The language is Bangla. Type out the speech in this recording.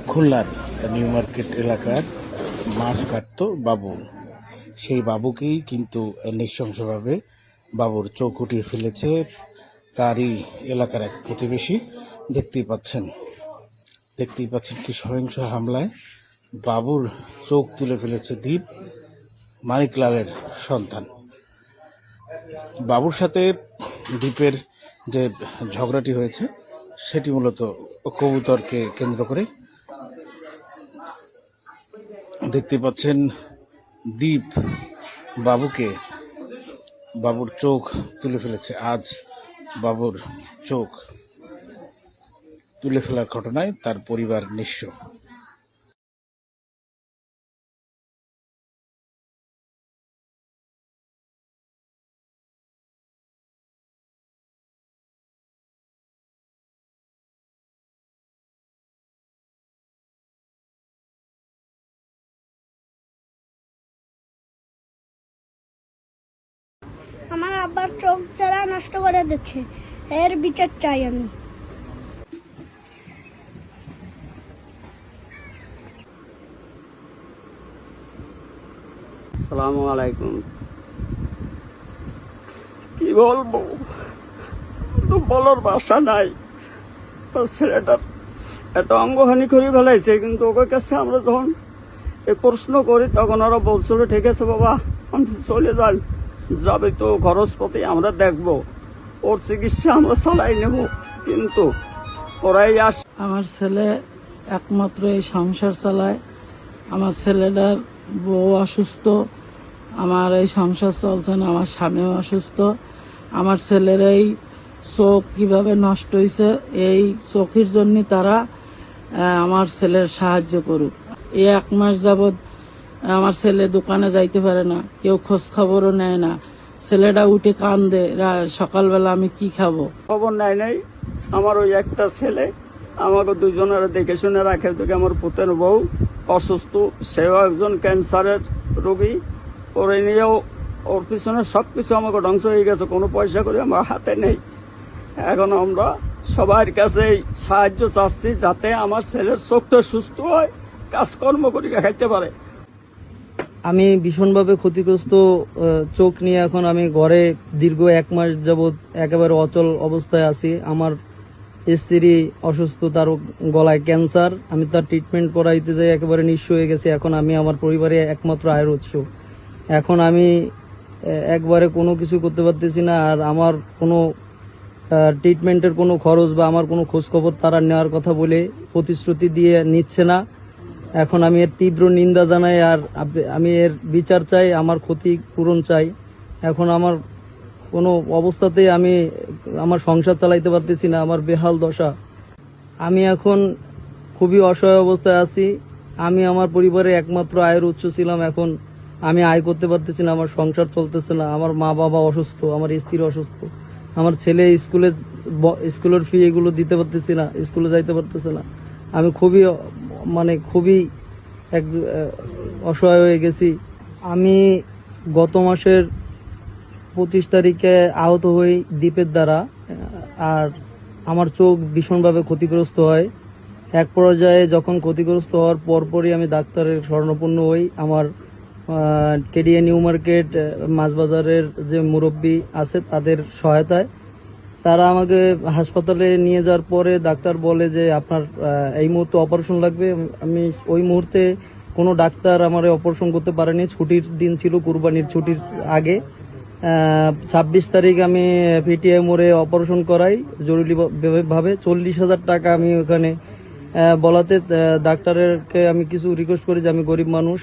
খুলনার নিউ মার্কেট এলাকার মাছ কাটতো বাবু। সেই বাবুকেই কিন্তু নৃশংসভাবে বাবুর চোখ উঠিয়ে ফেলেছে তারই এলাকার এক প্রতিবেশী। দেখতেই পাচ্ছেন কি সহিংস হামলায় বাবুর চোখ তুলে ফেলেছে দীপ, মানিকলালের সন্তান। বাবুর সাথে দীপের যে ঝগড়াটি হয়েছে সেটি মূলত কবুতরকে কেন্দ্র করে। দেখতে পাচ্ছেন দীপ বাবুর চোখ তুলে ফেলেছে। আজ বাবুর চোখ তুলে ফেলার ঘটনায় তার পরিবার নিঃস্ব। আমার আব্বার চোখ যারা নষ্ট করে দিচ্ছে, এর বিচার চাই আমি। আসসালামু আলাইকুম। কি বলবো, তো বলার ভাষা নাই। ছেলেটার একটা অঙ্গহানি করে ফেলাইছে, কিন্তু ওকে কাছে আমরা যখন এই প্রশ্ন করি তখন ওরা বলছিল ঠিক আছে বাবা আপনি চলে যান, যাবে তো খরচপতি আমরা দেখব, ওর চিকিৎসা আমরা চালাই নেব। কিন্তু ওরাই আমার ছেলে একমাত্র এই সংসার চালায়। আমার ছেলেটার বউ অসুস্থ, আমার এই সংসার চলছে না, আমার স্বামীও অসুস্থ। আমার ছেলের এই চোখ কিভাবে নষ্ট হয়েছে, এই চোখের জন্য তারা আমার ছেলের সাহায্য করুক। এই 1 মাস যাবৎ আমার ছেলে দোকানে যাইতে পারে না, কেউ খোঁজ খবরও নেয় না। ছেলেটা উঠে কান্দে, সকালবেলা আমি কি খাবো। খবর নেয় নাই। আমার ওই একটা ছেলে, আমাকে দুজনের দেখে শুনে রাখে। তোকে আমার পুতের বউ অসুস্থ, সেও একজন ক্যান্সারের রোগী। ওরে নিয়েও ওর পিছনে সবকিছু আমাকে ধ্বংস হয়ে গেছে, কোনো পয়সা করে আমার হাতে নেই। এখন আমরা সবার কাছে সাহায্য চাচ্ছি যাতে আমার ছেলের চোখটা সুস্থ হয়, কাজকর্ম করে খাইতে পারে। আমি ভীষণভাবে ক্ষতিগ্রস্ত চোখ নিয়ে এখন আমি ঘরে দীর্ঘ 1 মাস যাবৎ একেবারে অচল অবস্থায় আছি। আমার স্ত্রী অসুস্থ, তার গলায় ক্যান্সার। আমি তার ট্রিটমেন্ট করাইতে যাই একেবারে নিঃস্ব হয়ে গেছি। এখন আমি আমার পরিবারে একমাত্র আয়ের উৎস। এখন আমি একবারে কোনো কিছু করতে পারতেছি না। আর আমার কোনো ট্রিটমেন্টের কোনো খরচ বা আমার কোনো খোঁজখবর তারা নেওয়ার কথা বলে প্রতিশ্রুতি দিয়ে নিচ্ছে না। এখন আমি এর তীব্র নিন্দা জানাই, আর আমি এর বিচার চাই, আমার ক্ষতি পূরণ চাই। এখন আমার কোনো অবস্থাতেই আমি আমার সংসার চালাইতে পারতেছি না, আমার বেহাল দশা। আমি এখন খুবই অসহায় অবস্থায় আছি। আমি আমার পরিবারের একমাত্র আয়ের উৎস ছিলাম, এখন আমি আয় করতে পারতেছি না, আমার সংসার চলতেছে না। আমার মা বাবা অসুস্থ, আমার স্ত্রী অসুস্থ, আমার ছেলে স্কুলের ফি এগুলো দিতে পারতেছি না, স্কুলে যাইতে পারতেছে না। আমি খুবই অসহায় হয়ে গেছি। আমি গত মাসের 25 তারিখে আহত হই দ্বীপের দ্বারা, আর আমার চোখ ভীষণভাবে ক্ষতিগ্রস্ত হয়। এক পর্যায়ে যখন ক্ষতিগ্রস্ত হওয়ার পরপরই আমি ডাক্তারের শরণাপন্ন হই। আমার কেডিএ নিউ মার্কেট মাছবাজারের যে মুরব্বী আছে তাদের সহায়তায় তারা আমাকে হাসপাতালে নিয়ে যাওয়ার পরে ডাক্তার বলে যে আপনার এই মুহূর্তে অপারেশন লাগবে। আমি ওই মুহূর্তে কোনো ডাক্তার আমার অপারেশন করতে পারেনি, ছুটির দিন ছিল, কুরবানির ছুটির আগে। 26 তারিখ আমি পিটিআই মোড়ে অপারেশন করাই জরুরিভাবে। 40,000 টাকা আমি ওখানে বলাতে ডাক্তারকে আমি কিছু রিকোয়েস্ট করি যে আমি গরিব মানুষ,